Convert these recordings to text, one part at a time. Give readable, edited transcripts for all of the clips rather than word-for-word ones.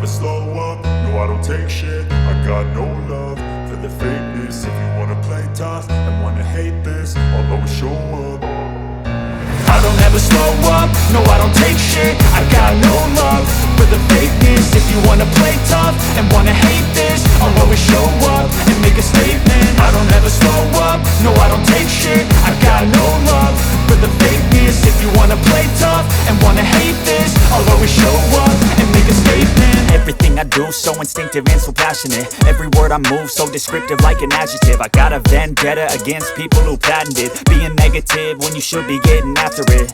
slow up, no I don't take shit. I got no love for the fakeness. If you wanna play tough and wanna hate this, I'll always show up. I don't ever slow up, no I don't take shit. I got no love for the fakeness. If you wanna play tough and wanna hate this, I'll always show up and make a statement. I don't ever slow up, no I don't take shit. I got no love for the fakeness. If you wanna play tough and wanna hate this, I'll always show up and make a statement. Everything I do so instinctive and so passionate. Every word I move so descriptive like an adjective. I got a vendetta against people who patented being negative when you should be getting after it.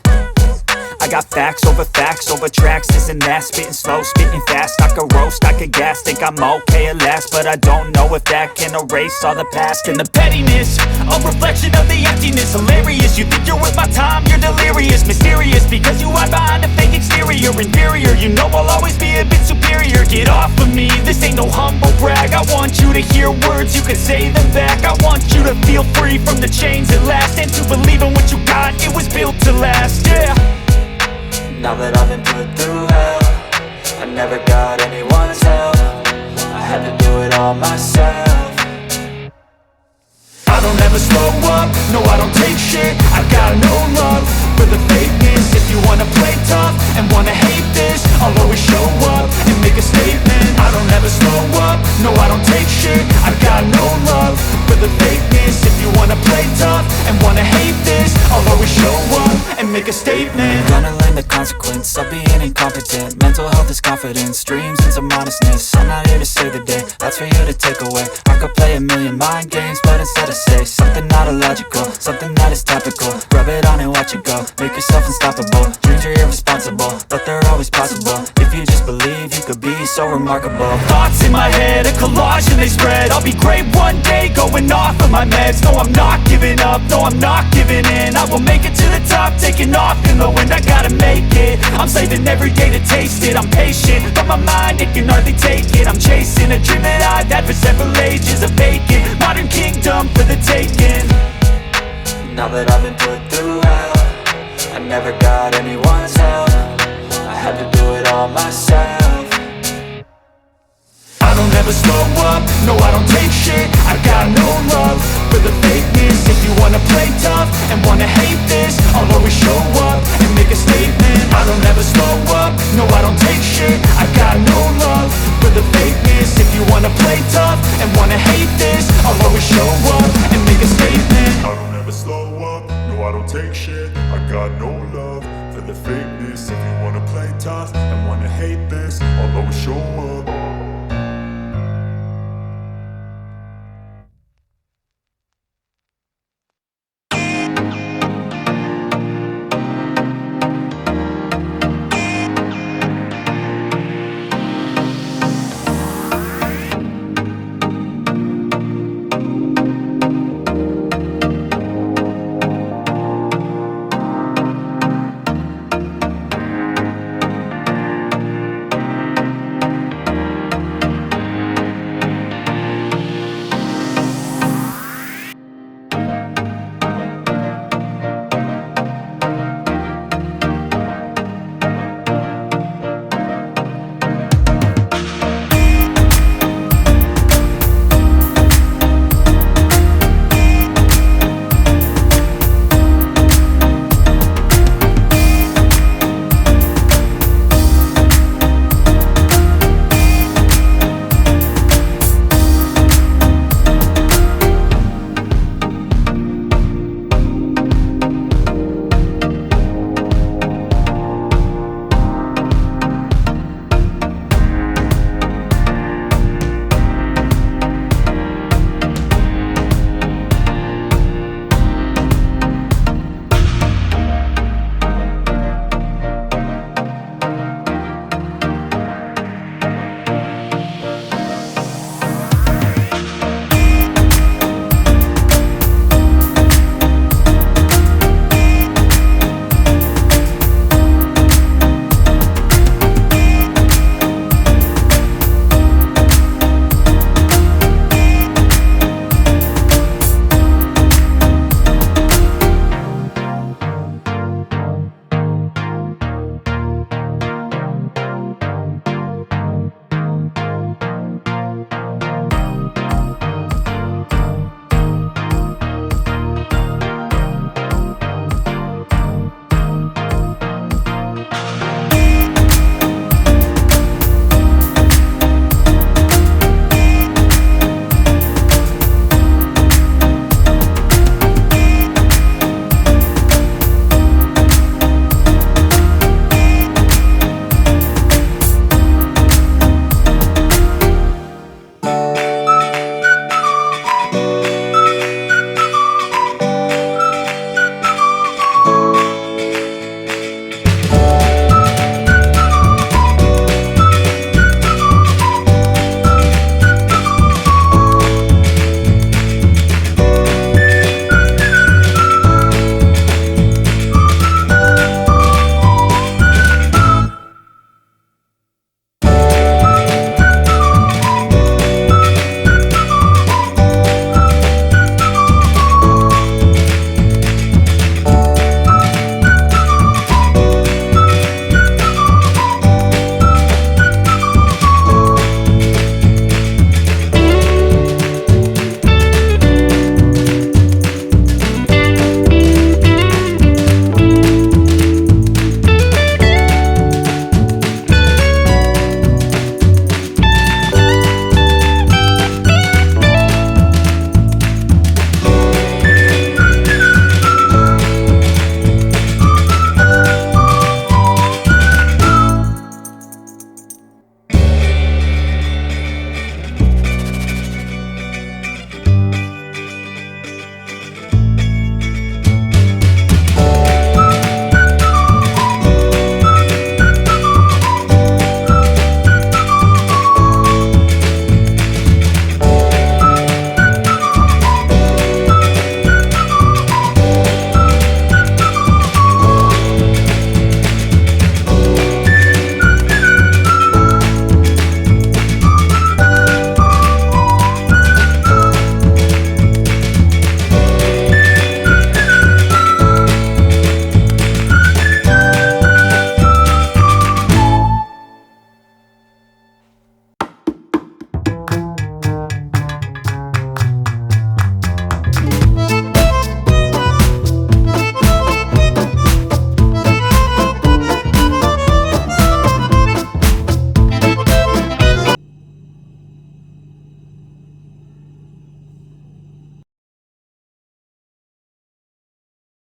I got facts over tracks, this and that. Spitting slow, spitting fast, I could roast, I could gas. Think I'm okay at last, but I don't know if that can erase all the past. And the pettiness, a reflection of the emptiness. Hilarious, you think you're worth my time, you're delirious. Mysterious, because you hide behind a fake exterior. Inferior, you know I'll always be a bit superior. Get off of me, this ain't no humble brag. I want you to hear words, you can say them back. I want you to feel free from the chains at last, and to believe in what you got, it was built to last, yeah. Now that I've been put through hell, I never got anyone's help. I had to do it all myself. I don't ever slow up, no I don't take shit. I got no love for the fakeness. If you wanna play tough and wanna hate this, I'll always show up and make a statement. I don't ever slow up, no I don't take shit. I got no love for the fakeness. If you wanna play tough and wanna hate this, I'll always show up and make a statement. Gonna learn the consequence of being incompetent. Mental health is confidence, dreams and some honestness. I'm not here to save the day, that's for you to take away. I could play a million mind games, but instead I say something not illogical, something that is topical. Rub it on and watch it go, make yourself unstoppable. Dreams are irresponsible, but they're always possible. If you just believe, you could be so remarkable. Thoughts in my head, a collage and they spread. I'll be great one day, going off of my meds. No, I'm not giving up, no, I'm not giving in. I will make it to the top, taking off in the wind. I gotta make it, I'm saving every day to taste it. I'm patient, but my mind, it can hardly take it. I'm chasing a dream that I've had for several ages. A vacant, modern kingdom for the taking. Now that I've been put through hell, I never got anyone's help. I had to do it all myself. I don't ever slow up, no I don't take shit. I got no love for the fakeness. If you wanna play tough and wanna hate this, I'll always show up and make a statement. I don't ever slow up, no I don't take shit. I got no love for the fakeness. If you wanna play tough and wanna hate